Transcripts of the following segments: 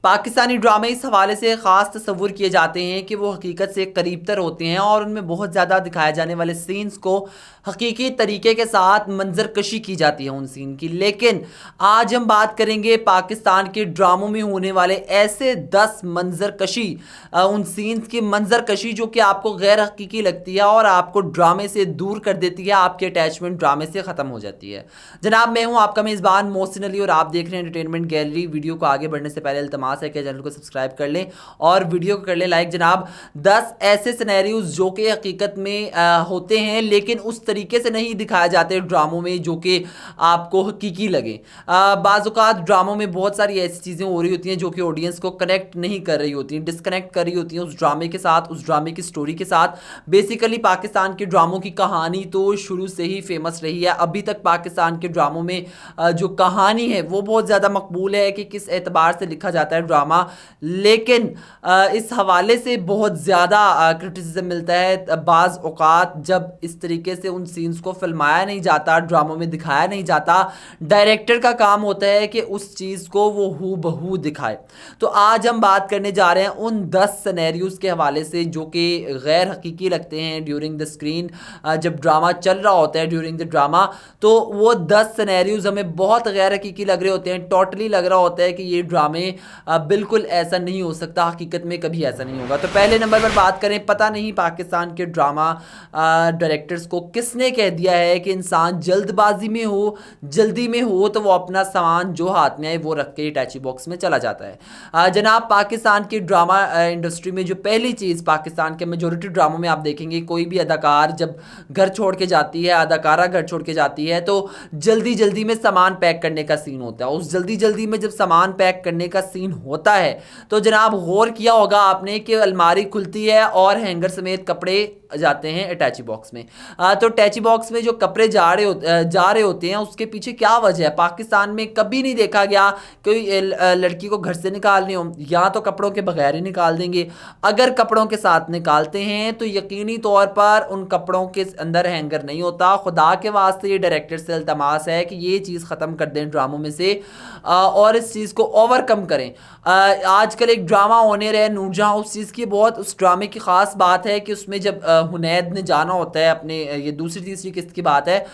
पाकिस्तानी ड्रामे इस हवाले से ख़ास तस्वुर किए जाते हैं कि वो हकीकत से करीब तर होते हैं और उनमें बहुत ज़्यादा दिखाए जाने वाले सीन्स को हकीकी तरीके के साथ मंजर कशी की जाती है उन सीन की। लेकिन आज हम बात करेंगे पाकिस्तान के ड्रामों में होने वाले ऐसे 10 मंजर कशी, उन सीन्स की मंजर कशी जो कि आपको गैर हकीकी लगती है और आपको ड्रामे से दूर कर देती है, आपकी अटैचमेंट ड्रामे से ख़त्म हो जाती है। जनाब, मैं हूँ आपका मेज़बान मोहसिन अली और आप देख रहे हैं एंटरटेनमेंट गैलरी। वीडियो को आगे बढ़ने से पहले इल्तमास है कि चैनल को सब्सक्राइब कर लें और वीडियो को कर लें लाइक। जनाब, 10 ऐसे सिनेरियोज जो कि हकीकत में होते हैं लेकिन उस तरीके से नहीं दिखाए जाते ड्रामों में जो कि आपको हकीकी लगे। बाज़ औक़ात ड्रामों में बहुत सारी ऐसी चीज़ें हो रही होती हैं जो कि ऑडियंस को कनेक्ट नहीं कर रही होती हैं, डिस्कनेक्ट कर रही होती हैं उस ड्रामे के साथ, उस ड्रामे की स्टोरी के साथ। बेसिकली पाकिस्तान के ड्रामों की कहानी तो शुरू से ही फेमस रही है। अभी तक पाकिस्तान के ड्रामों में जो कहानी है वो बहुत ज़्यादा मकबूल है कि किस एतबार से लिखा जाता है ड्रामा। लेकिन इस हवाले से बहुत ज़्यादा क्रिटिसिज्म मिलता है बाज़ औक़ात जब इस तरीके से उन सीन्स को फिल्माया नहीं जाता, ड्रामों में दिखाया नहीं जाता। डायरेक्टर का काम होता है कि उस चीज़ को वो हू बहू दिखाए। तो आज हम बात करने जा रहे हैं उन 10 सिनेरियोज़ के हवाले से जो कि गैर हकीकी लगते हैं ड्यूरिंग द स्क्रीन। जब ड्रामा चल रहा होता है, ड्यूरिंग द ड्रामा, तो वो 10 सिनेरियोज़ हमें बहुत गैर हकीकी लग रहे होते हैं। टोटली लग रहा होता है कि ये ड्रामे बिल्कुल ऐसा नहीं हो सकता, हकीकत में कभी ऐसा नहीं होगा। तो पहले नंबर पर बात करें, पता नहीं पाकिस्तान के ड्रामा डायरेक्टर्स को किसने कह दिया है कि इंसान जल्दबाजी में हो, जल्दी में हो तो वो अपना सामान जो हाथ में आए वो रख के अटैची बॉक्स में चला जाता है। जनाब, पाकिस्तान की ड्रामा इंडस्ट्री में जो पहली चीज़, पाकिस्तान के मेजोरिटी ड्रामों में आप देखेंगे कोई भी अदाकार जब घर छोड़ के जाती है, अदाकारा घर छोड़ के जाती है, तो जल्दी जल्दी में सामान पैक करने का सीन होता है। उस जल्दी जल्दी में जब सामान पैक करने का सीन होता है तो जनाब गौर किया होगा आपने कि अलमारी खुलती है और हैंगर समेत कपड़े जाते हैं अटैची बॉक्स में। तो अटैची बॉक्स में जो कपड़े जा रहे होते हैं उसके पीछे क्या वजह है? पाकिस्तान में कभी नहीं देखा गया कोई लड़की को घर से निकालने हो, या तो कपड़ों के बगैर ही निकाल देंगे। अगर कपड़ों के साथ निकालते हैं तो यकीनी तौर पर उन कपड़ों के अंदर हैंगर नहीं होता। खुदा के वास्ते ये डायरेक्टर से इल्तमास है कि ये चीज़ ख़त्म कर दें ड्रामों में से और इस चीज़ को ओवरकम करें। आजकल एक ड्रामा होने रहे नूरजहां, उस चीज़ की बहुत, उस ड्रामे की ख़ास बात है कि उसमें जब हुनैद ने जाना होता है अपने, ये दूसरी तीसरी किस्त की बात है,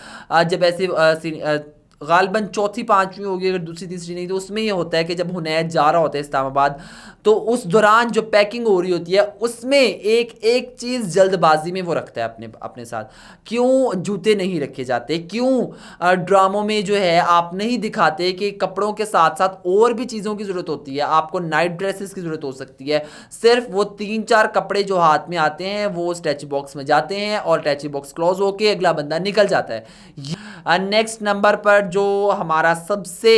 जब ऐसे गालबन चौथी पांचवी होगी अगर दूसरी तीसरी नहीं, तो उसमें ये होता है कि जब हुनैद जा रहा होता है इस्लामाबाद, तो उस दौरान जो पैकिंग हो रही होती है उसमें एक एक चीज़ जल्दबाजी में वो रखता है अपने अपने साथ। क्यों जूते नहीं रखे जाते? क्यों ड्रामों में जो है आप नहीं दिखाते कि कपड़ों के साथ साथ और भी चीज़ों की ज़रूरत होती है? आपको नाइट ड्रेसेस की ज़रूरत हो सकती है। सिर्फ वो 3-4 कपड़े जो हाथ में आते हैं वो स्टैची बॉक्स में जाते हैं और स्टैची बॉक्स क्लोज होके अगला बंदा निकल जाता है। नेक्स्ट नंबर पर जो हमारा सबसे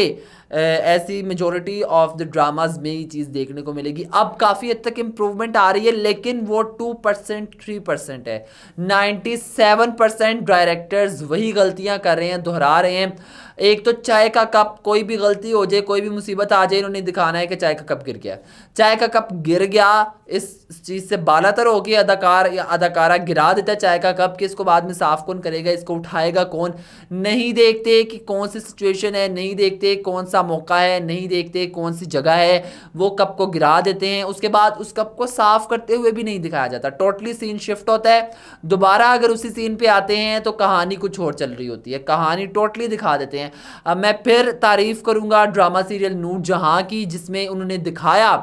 ऐसी मेजॉरिटी ऑफ द ड्रामाज में ये चीज़ देखने को मिलेगी। अब काफ़ी हद तक इम्प्रूवमेंट आ रही है लेकिन वो 2% 3% है। 97% डायरेक्टर्स वही गलतियां कर रहे हैं, दोहरा रहे हैं। एक तो चाय का कप, कोई भी गलती हो जाए, कोई भी मुसीबत आ जाए, इन्होंने दिखाना है कि चाय का कप गिर गया। चाय का कप गिर गया, इस चीज़ से बालातर हो गई, अदाकार या अदाकारा गिरा देता है चाय का कप, कि इसको बाद में साफ़ कौन करेगा, इसको उठाएगा कौन। नहीं देखते कि कौन सी सिचुएशन है, नहीं देखते कौन सा मौका है, नहीं देखते कौन सी जगह है, वो कप को गिरा देते हैं। उसके बाद उस कप को साफ़ करते हुए भी नहीं दिखाया जाता, टोटली सीन शिफ्ट होता है। दोबारा अगर उसी सीन पे आते हैं तो कहानी कुछ और चल रही होती है, कहानी टोटली दिखा देते हैं। अब मैं फिर तारीफ़ करूँगा ड्रामा सीरियल नूरजहां की, जिसमें उन्होंने दिखाया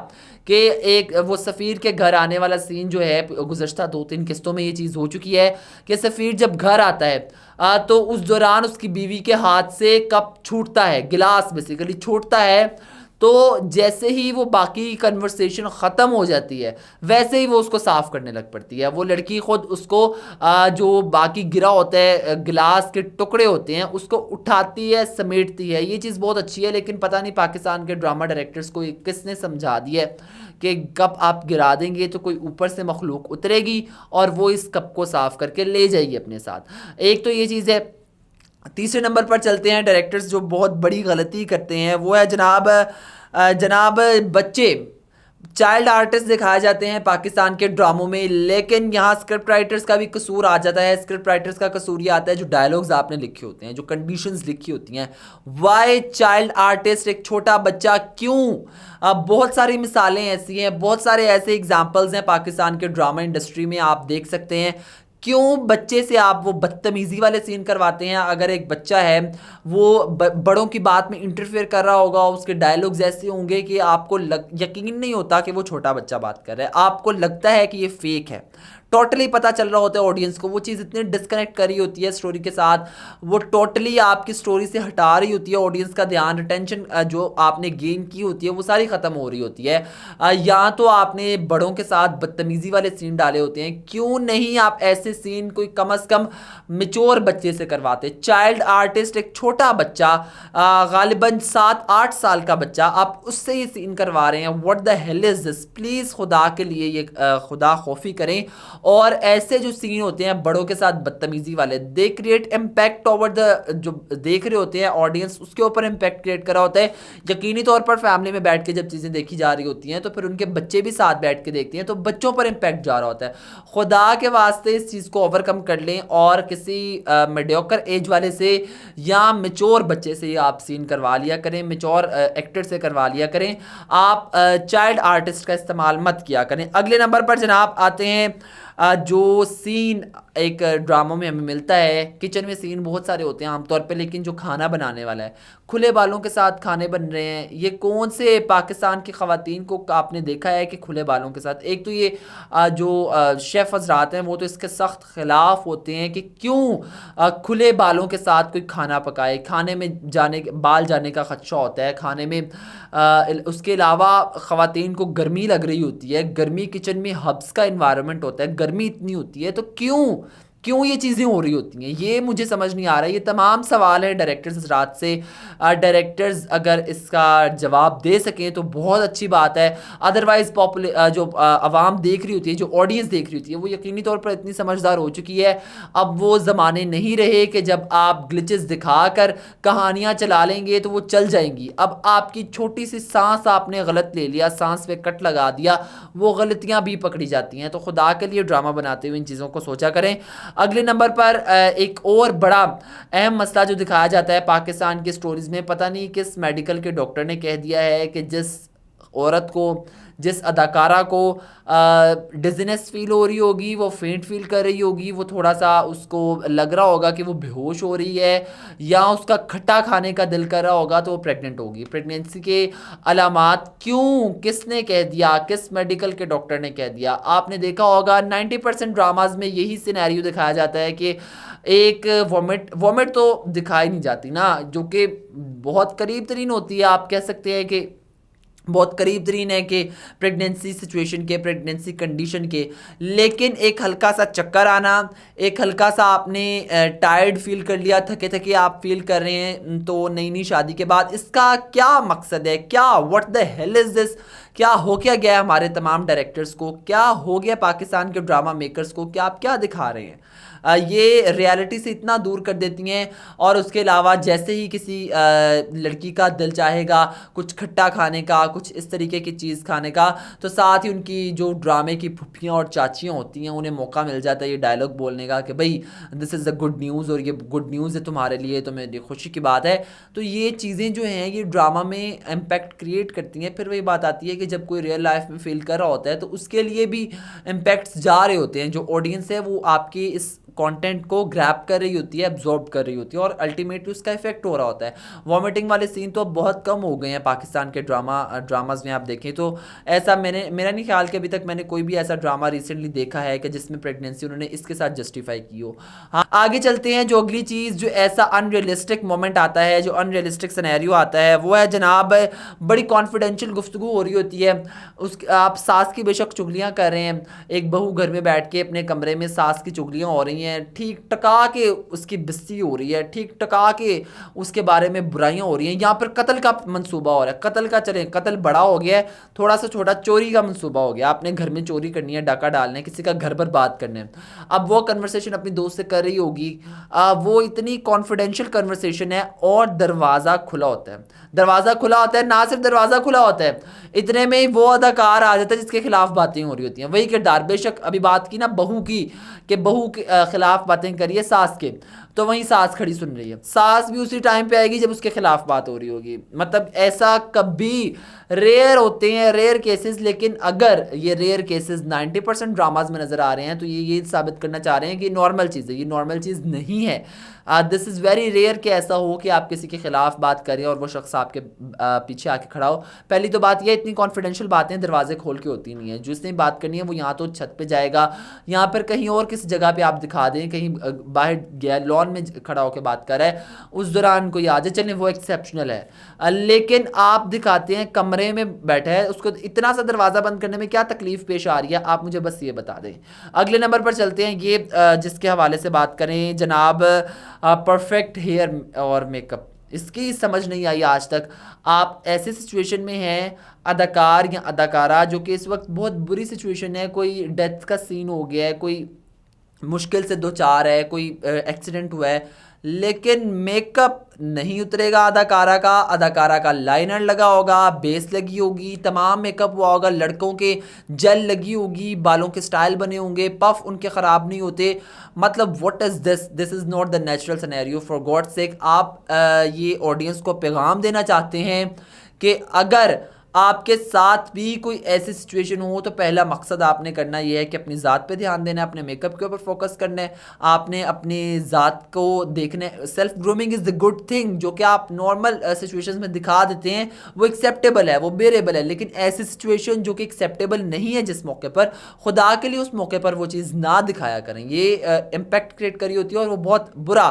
कि एक वो सफ़ीर के घर आने वाला सीन जो है, गुज़श्ता 2-3 किस्तों में ये चीज़ हो चुकी है कि सफ़ीर जब घर आता है तो उस दौरान उसकी बीवी के हाथ से कप छूटता है, गिलास बेसिकली छूटता है। तो जैसे ही वो बाकी कन्वर्सेशन ख़त्म हो जाती है वैसे ही वो उसको साफ़ करने लग पड़ती है। वो लड़की ख़ुद उसको जो बाकी गिरा होता है, गिलास के टुकड़े होते हैं, उसको उठाती है, समेटती है। ये चीज़ बहुत अच्छी है लेकिन पता नहीं पाकिस्तान के ड्रामा डायरेक्टर्स को किसने समझा दिया है कि कप आप गिरा देंगे तो कोई ऊपर से मखलूक उतरेगी और वो इस कप को साफ़ करके ले जाएगी अपने साथ। एक तो ये चीज़ है। तीसरे नंबर पर चलते हैं, डायरेक्टर्स जो बहुत बड़ी गलती करते हैं वो है जनाब बच्चे चाइल्ड आर्टिस्ट दिखाए जाते हैं पाकिस्तान के ड्रामों में, लेकिन यहाँ स्क्रिप्ट राइटर्स का भी कसूर आ जाता है। स्क्रिप्ट राइटर्स का कसूर ये आता है जो डायलॉग्स आपने लिखे होते हैं, जो कंडीशंस लिखी होती हैं। वाई चाइल्ड आर्टिस्ट, एक छोटा बच्चा क्यों? अब बहुत सारी मिसालें ऐसी हैं, बहुत सारे ऐसे एग्जाम्पल्स हैं पाकिस्तान के ड्रामा इंडस्ट्री में, आप देख सकते हैं। क्यों बच्चे से आप वो बदतमीजी वाले सीन करवाते हैं? अगर एक बच्चा है वो बड़ों की बात में इंटरफेयर कर रहा होगा, उसके डायलॉग्स ऐसे होंगे कि आपको यकीन नहीं होता कि वो छोटा बच्चा बात कर रहा है, आपको लगता है कि ये फेक है। टोटली पता चल रहा होता है ऑडियंस को, वो चीज़ इतनी डिस्कनेक्ट करी होती है स्टोरी के साथ, वो टोटली आपकी स्टोरी से हटा रही होती है ऑडियंस का ध्यान, रिटेंशन जो आपने गेन की होती है वो सारी ख़त्म हो रही होती है। या तो आपने बड़ों के साथ बदतमीज़ी वाले सीन डाले होते हैं, क्यों नहीं आप ऐसे सीन कोई कम अज़ कम मेच्योर बच्चे से करवाते? चाइल्ड आर्टिस्ट, एक छोटा बच्चा, गालिबन 7-8 साल का बच्चा, आप उससे ये सीन करवा रहे हैं। What the hell is this? Please खुदा के लिए ये खुदा खौफी करें। और ऐसे जो सीन होते हैं बड़ों के साथ बदतमीजी वाले, they create impact over the, जो देख रहे होते हैं ऑडियंस, उसके ऊपर इम्पैक्ट क्रिएट करा होता है। यकीनी तौर पर फैमिली में बैठ के जब चीज़ें देखी जा रही होती हैं तो फिर उनके बच्चे भी साथ बैठ के देखते हैं, तो बच्चों पर इम्पैक्ट जा रहा होता है। खुदा के वास्ते इस चीज़ को ओवरकम कर लें और किसी मीडियोकर एज वाले से या मेच्योर बच्चे से आप सीन करवा लिया करें, मेच्योर एक्टर से करवा लिया करें। आप चाइल्ड आर्टिस्ट का इस्तेमाल मत किया करें। अगले नंबर पर जनाब आते हैं जो सीन एक ड्रामा में हमें मिलता है। किचन में सीन बहुत सारे होते हैं आमतौर पे, लेकिन जो खाना बनाने वाला है, खुले बालों के साथ खाने बन रहे हैं। ये कौन से पाकिस्तान की ख़वातीन को आपने देखा है कि खुले बालों के साथ? एक तो ये जो शेफ़ हज़रात हैं वो तो इसके सख्त ख़िलाफ़ होते हैं कि क्यों खुले बालों के साथ कोई खाना पकाए, खाने में बाल जाने का ख़दशा होता है खाने में। उसके अलावा ख़वातीन को गर्मी लग रही होती है, गर्मी किचन में हब्स का इन्वायरमेंट होता है, गर्मी इतनी होती है, तो क्यों क्यों ये चीज़ें हो रही होती हैं? ये मुझे समझ नहीं आ रहा है। ये तमाम सवाल है डायरेक्टर्स हज़रात से। डायरेक्टर्स अगर इसका जवाब दे सकें तो बहुत अच्छी बात है। अदरवाइज़ जो आवाम देख रही होती है, जो ऑडियंस देख रही होती है, वो यकीनी तौर पर इतनी समझदार हो चुकी है। अब वो ज़माने नहीं रहे कि जब आप ग्लिचेस दिखा कर कहानियाँ चला लेंगे तो वो चल जाएंगी। अब आपकी छोटी सी सांस आपने गलत ले लिया, सांस पे कट लगा दिया, वो गलतियाँ भी पकड़ी जाती हैं। तो खुदा के लिए ड्रामा बनाते हुए इन चीज़ों को सोचा करें। अगले नंबर पर एक और बड़ा अहम मसला जो दिखाया जाता है पाकिस्तान की स्टोरीज़ में, पता नहीं किस मेडिकल के डॉक्टर ने कह दिया है कि जिस औरत को, जिस अदाकारा को डिज़नेस फील हो रही होगी, वो फेंट फील कर रही होगी, वो थोड़ा सा उसको लग रहा होगा कि वो बेहोश हो रही है, या उसका खट्टा खाने का दिल कर रहा होगा, तो वो प्रेग्नेंट होगी। प्रेगनेंसी के अलामात क्यों, किसने कह दिया, किस मेडिकल के डॉक्टर ने कह दिया? आपने देखा होगा 90% ड्रामाज में यही सिनेरियो दिखाया जाता है कि एक वॉमिट तो दिखाई नहीं जाती ना, जो कि बहुत करीब तरीन होती है, आप कह सकते हैं कि बहुत करीब तरीन है कि प्रेगनेंसी सिचुएशन के, प्रेगनेंसी कंडीशन के। लेकिन एक हल्का सा चक्कर आना, एक हल्का सा आपने टायर्ड फील कर लिया, थके थके आप फील कर रहे हैं तो नई नई शादी के बाद, इसका क्या मकसद है? क्या what the hell is this? क्या हो क्या गया हमारे तमाम डायरेक्टर्स को? क्या हो गया पाकिस्तान के ड्रामा मेकर्स को? क्या आप क्या दिखा रहे हैं? ये रियलिटी से इतना दूर कर देती हैं। और उसके अलावा जैसे ही किसी लड़की का दिल चाहेगा कुछ खट्टा खाने का, कुछ इस तरीके की चीज़ खाने का, तो साथ ही उनकी जो ड्रामे की फुफ्फियाँ और चाचियाँ होती हैं, उन्हें मौका मिल जाता है ये डायलॉग बोलने का कि भाई this is the good news, और ये गुड न्यूज़ है तुम्हारे लिए, तो मेरी खुशी की बात है। तो ये चीज़ें जो हैं ये ड्रामा में इम्पैक्ट क्रिएट करती हैं। फिर वही बात आती है कि जब कोई रियल लाइफ में फील कर रहा होता है तो उसके लिए भी इम्पैक्ट्स जा रहे होते हैं। जो ऑडियंस है वो आपके इस कंटेंट को ग्रैब कर रही होती है, एब्जॉर्ब कर रही होती है, और अल्टीमेटली उसका इफेक्ट हो रहा होता है। वॉमिटिंग वाले सीन तो बहुत कम हो गए हैं पाकिस्तान के ड्रामाज में। आप देखें तो ऐसा मेरा नहीं ख्याल कि अभी तक मैंने कोई भी ऐसा ड्रामा रिसेंटली देखा है कि जिसमें प्रेगनेंसी उन्होंने इसके साथ जस्टिफाई की हो। हाँ, आगे चलते हैं। जो अगली चीज़, जो ऐसा अनरियलिस्टिक मोमेंट आता है, जो अनरियलिस्टिक सिनेरियो आता है, वो है जनाब बड़ी कॉन्फिडेंशियल गुफ्तगू हो रही होती है। आप सास की बेशक चुगलियाँ कर रहे हैं, एक बहू घर में बैठ के अपने कमरे में सास की चुगलियाँ हो रही रही हैं, ठीक टका के उसकी बेइज्जती हो रही है, ठीक टका के उसके बारे में बुराइयां हो रही हैं। यहाँ पर कत्ल का मंसूबा हो रहा है, कत्ल का चले, कत्ल बड़ा हो गया है, थोड़ा सा छोटा चोरी का मंसूबा हो गया, आपने घर में चोरी करनी है, डाका डालना है, किसी का घर बर्बाद करना है। अब वो कन्वर्सेशन अपनी दोस्त से कर रही होगी, वो इतनी कॉन्फिडेंशियल कन्वर्सेशन है और दरवाज़ा खुला होता है, दरवाज़ा खुला होता है, ना सिर्फ दरवाज़ा खुला होता है, इतने में ही वो अदाकार आ जाता है जिसके खिलाफ बातें हो रही होती हैं, वही किरदार। बेशक अभी बात की ना बहू की, कि बहू के खिलाफ बातें करिए सास के, तो वहीं सास खड़ी सुन रही है, सास भी उसी टाइम पे आएगी जब उसके खिलाफ बात हो रही होगी। मतलब ऐसा कभी रेयर होते हैं, रेयर केसेस, लेकिन अगर ये रेयर केसेस 90% ड्रामाज में नज़र आ रहे हैं तो ये साबित करना चाह रहे हैं कि नॉर्मल चीज़ है, ये नॉर्मल चीज़ नहीं है। दिस इज़ वेरी रेयर कि ऐसा हो कि आप किसी के खिलाफ बात करें और वो शख्स आपके पीछे आके खड़ा हो। पहली तो बात यह, इतनी कॉन्फिडेंशियल बातें दरवाजे खोल के होती नहीं है, जिसने बात करनी है वो यहाँ तो छत पे जाएगा, यहाँ पर कहीं और किसी जगह पे आप दिखा दें, कहीं बाहर गया लॉन में खड़ा होकर बात कर रहा है, उस दौरान कोई आ जाए, चलें वो एक्सेप्शनल है। लेकिन आप दिखाते हैं कमरे में बैठा है, उसको इतना सा दरवाज़ा बंद करने में क्या तकलीफ पेश आ रही है, आप मुझे बस ये बता दें। अगले नंबर पर चलते हैं, ये जिसके हवाले से बात करें जनाब, परफेक्ट हेयर और मेकअप, इसकी समझ नहीं आई आज तक। आप ऐसे सिचुएशन में हैं, अदाकार या अदाकारा जो कि इस वक्त बहुत बुरी सिचुएशन है, कोई डेथ का सीन हो गया है, कोई मुश्किल से दो चार है, कोई एक्सीडेंट हुआ है, लेकिन मेकअप नहीं उतरेगा अदाकारा का लाइनर लगा होगा, बेस लगी होगी, तमाम मेकअप हुआ होगा, लड़कों के जेल लगी होगी, बालों के स्टाइल बने होंगे, पफ उनके ख़राब नहीं होते। मतलब what is this is not the natural scenario, for God sake. आप ये ऑडियंस को पैगाम देना चाहते हैं कि अगर आपके साथ भी कोई ऐसी सिचुएशन हो तो पहला मकसद आपने करना यह है कि अपनी ज़ात पे ध्यान देना है, अपने मेकअप के ऊपर फोकस करना है, आपने अपनी ज़ात को देखना है। Self grooming is the good thing, जो कि आप नॉर्मल सिचुएशंस में दिखा देते हैं वो एक्सेप्टेबल है, वो बेरेबल है, लेकिन ऐसी सिचुएशन जो कि एक्सेप्टेबल नहीं है जिस मौके पर, खुदा के लिए उस मौके पर वो चीज़ ना दिखाया करें। ये इम्पैक्ट क्रिएट करी होती है और वो बहुत बुरा,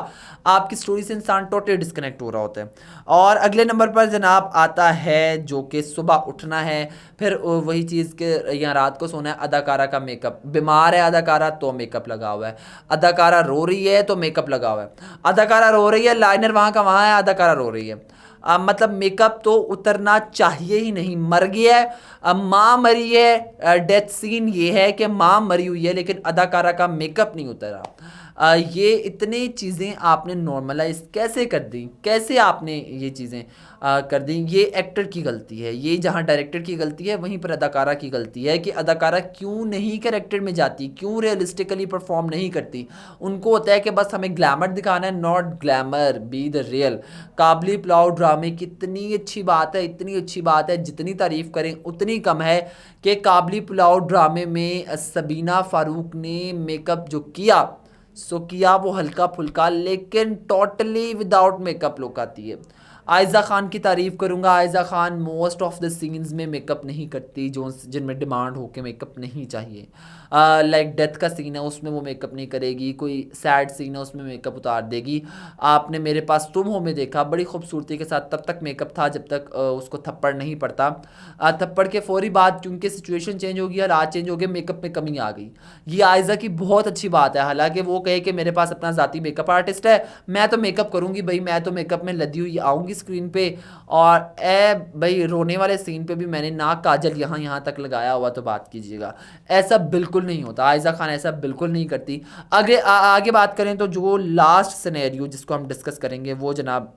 आपकी स्टोरी से इंसान टोटली डिस्कनेक्ट हो रहा होता है। और अगले नंबर पर जनाब आता है जो कि सुबह उठना है, फिर वही चीज़ के या रात को सोना है। अदाकारा का मेकअप, बीमार है अदाकारा तो मेकअप लगा हुआ है, अदाकारा रो रही है तो मेकअप लगा हुआ है, अदाकारा रो रही है लाइनर वहाँ का वहाँ है, अदाकारा रो रही है। मतलब मेकअप तो उतरना चाहिए ही नहीं, मर गया है, अब माँ मरी है, डेथ सीन ये है कि माँ मरी हुई है लेकिन अदाकारा का मेकअप नहीं उतरा। ये इतनी चीज़ें आपने नॉर्मलाइज कैसे कर दी, कैसे आपने ये चीज़ें कर दी। ये एक्टर की गलती है, ये जहाँ डायरेक्टर की गलती है वहीं पर अदाकारा की गलती है कि अदाकारा क्यों नहीं कैरेक्टर में जाती, क्यों रियलिस्टिकली परफॉर्म नहीं करती। उनको होता है कि बस हमें ग्लैमर दिखाना है, not glamour be the real. Kabuli pulao ड्रामे की इतनी अच्छी बात है, इतनी अच्छी बात है, जितनी तारीफ़ करें उतनी कम है कि काबली पुलाव ड्रामे में सबीना फ़ारूक ने मेकअप जो किया सो किया वो हल्का फुल्का, लेकिन टोटली विदाउट मेकअप लुक आती है। आयज़ा ख़ान की तारीफ़ करूँगा, Aiza Khan most of the scenes में मेकअप नहीं करती जो जिनमें डिमांड हो के मेकअप नहीं चाहिए। लाइक डेथ का सीन है उसमें वो मेकअप नहीं करेगी, कोई सैड सीन है उसमें मेकअप उतार देगी। आपने मेरे पास तुम हो में देखा, बड़ी खूबसूरती के साथ तब तक मेकअप था जब तक उसको थप्पड़ नहीं पड़ता। थप्पड़ के फौरी बाद क्योंकि सिचुएशन चेंज होगी, हालात चेंज हो गए, मेकअप में कमी आ गई। ये आयज़ा की बहुत अच्छी बात है, हालांकि वो कहे कि मेरे पास अपना ज़ाती मेकअप आर्टिस्ट है, मैं तो मेकअप करूँगी भाई, मैं तो मेकअप में लदी हुई आऊँगी स्क्रीन पे, और भाई रोने वाले सीन पे भी मैंने नाक काजल यहाँ तक लगाया हुआ तो बात कीजिएगा। ऐसा बिल्कुल नहीं होता, आयज़ा खान ऐसा बिल्कुल नहीं करती। आगे बात करें तो जो लास्ट सिनेरियो जिसको हम डिस्कस करेंगे वो जनाब,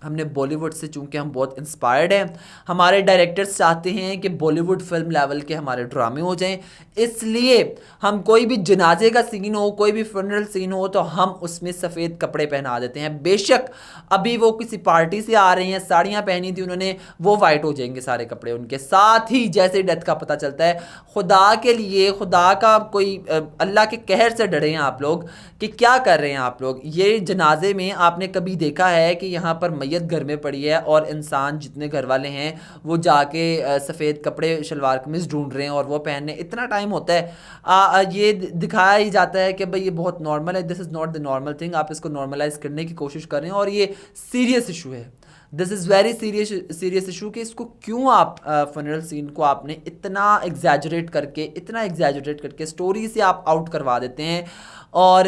हमने बॉलीवुड से, चूँकि हम बहुत इंस्पायर्ड हैं, हमारे डायरेक्टर्स चाहते हैं कि बॉलीवुड फिल्म लेवल के हमारे ड्रामे हो जाएं, इसलिए हम कोई भी जनाजे का सीन हो, कोई भी फ्यूनरल सीन हो तो हम उसमें सफ़ेद कपड़े पहना देते हैं। बेशक अभी वो किसी पार्टी से आ रहे हैं, साड़ियाँ पहनी थी उन्होंने, वो वाइट हो जाएंगे सारे कपड़े उनके साथ ही जैसे डेथ का पता चलता है। खुदा के लिए, खुदा का कोई अल्लाह के कहर से डरे हैं आप लोग कि क्या कर रहे हैं आप लोग। ये जनाजे में आपने कभी देखा है कि यहाँ पर मैयत घर में पड़ी है और इंसान जितने घर वाले हैं वो जाके सफ़ेद कपड़े शलवार कमीज़ ढूंढ रहे हैं और वो पहनने इतना टाइम होता है। ये दिखाया ही जाता है कि भाई ये बहुत नॉर्मल है, this is not the normal thing. आप इसको नॉर्मलाइज करने की कोशिश कर रहे हैं और ये सीरियस इशू है, this is very serious issue कि इसको क्यों आप फनरल सीन को आपने इतना एग्जैजरेट करके स्टोरी से आप आउट करवा देते हैं और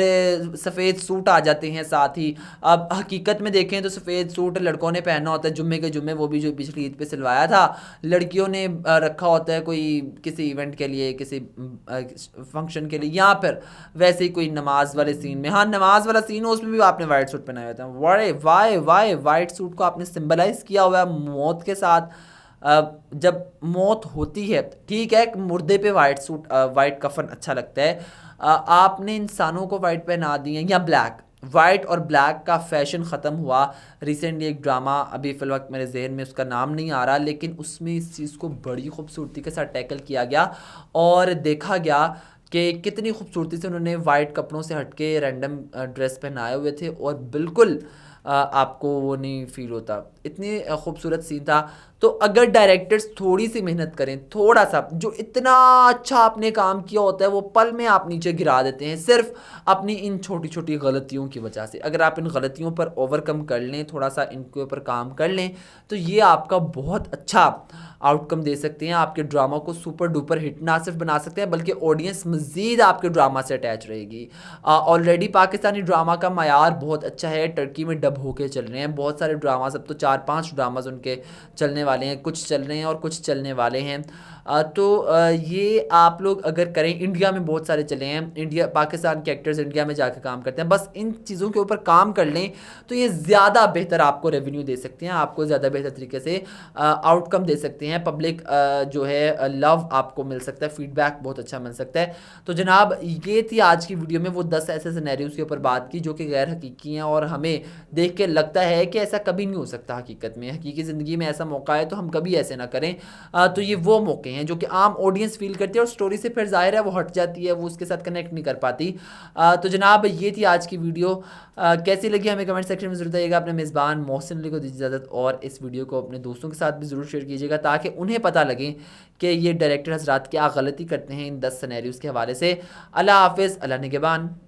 सफ़ेद सूट आ जाते हैं साथ ही। अब हकीकत में देखें तो सफ़ेद सूट लड़कों ने पहना होता है जुम्मे के जुम्मे, वो भी जो पिछली ईद पे सिलवाया था। लड़कियों ने रखा होता है कोई किसी इवेंट के लिए, किसी फंक्शन के लिए, या फिर वैसे ही कोई नमाज वाले सीन में। हाँ, नमाज वाला सीन हो उसमें भी आपने वाइट सूट पहनाया होता है। वाई वाइट सूट को आपने सिंबलाइज किया हुआ है मौत के साथ। जब मौत होती है, ठीक है, मुर्दे पे वाइट सूट वाइट कफन अच्छा लगता है, आपने इंसानों को वाइट पहना दिए या ब्लैक। वाइट और ब्लैक का फैशन ख़त्म हुआ। रिसेंटली एक ड्रामा अभी फ़िल वक्त मेरे जहन में उसका नाम नहीं आ रहा, लेकिन उसमें इस चीज़ को बड़ी खूबसूरती के साथ टैकल किया गया और देखा गया कि कितनी खूबसूरती से उन्होंने वाइट कपड़ों से हटके रैंडम ड्रेस पहनाए हुए थे और बिल्कुल आपको वो नहीं फील होता। इतनी खूबसूरत सीन था। तो अगर डायरेक्टर्स थोड़ी सी मेहनत करें, थोड़ा सा, जो इतना अच्छा आपने काम किया होता है वो पल में आप नीचे गिरा देते हैं सिर्फ अपनी इन छोटी छोटी गलतियों की वजह से। अगर आप इन गलतियों पर ओवरकम कर लें, थोड़ा सा इनके ऊपर काम कर लें, तो ये आपका बहुत अच्छा आउटकम दे सकते हैं। आपके ड्रामा को सुपर डुपर हिट ना सिर्फ बना सकते हैं बल्कि ऑडियंस मज़ीद आपके ड्रामा से अटैच रहेगी। ऑलरेडी पाकिस्तानी ड्रामा का मयार बहुत अच्छा है, टर्की में डब होके चल रहे हैं बहुत सारे ड्रामाज। अब तो 4-5 ड्रामाज उनके चलने वाले हैं, कुछ चल रहे हैं और कुछ चलने वाले हैं। ये आप लोग अगर करें, इंडिया में बहुत सारे चले हैं, इंडिया पाकिस्तान के एक्टर्स इंडिया में जाकर काम करते हैं, बस इन चीज़ों के ऊपर काम कर लें तो ये ज़्यादा बेहतर आपको रेवेन्यू दे सकते हैं, आपको ज़्यादा बेहतर तरीके से आउटकम दे सकते हैं। पब्लिक जो है लव आपको मिल सकता है, फीडबैक बहुत अच्छा मिल सकता है। तो जनाब, ये थी आज की वीडियो में वो 10 ऐसे सिनेरियोज़ के ऊपर बात की जो कि गैर हकीकी हैं और हमें देख के लगता है कि ऐसा कभी नहीं हो सकता हकीकत में। हकीकी ज़िंदगी में ऐसा मौका है तो हम कभी ऐसे ना करें। तो ये वो मौके हैं जो कि आम ऑडियंस फील करती है और स्टोरी से फिर ज़ाहिर है वो हट जाती है, वो उसके साथ कनेक्ट नहीं कर पाती। तो जनाब, ये थी आज की वीडियो। कैसी लगी हमें कमेंट सेक्शन में ज़रूर बताइएगा। अपने मेज़बान मोहसिन अली को दीजिए इजाज़त और इस वीडियो को अपने दोस्तों के साथ भी ज़रूर शेयर कीजिएगा ताकि उन्हें पता लगे कि ये डायरेक्टर हज़रात क्या गलती करते हैं इन 10 सिनेरियोज़ के हवाले से। अल्लाह हाफ़िज़, अल्लाह निगहबान।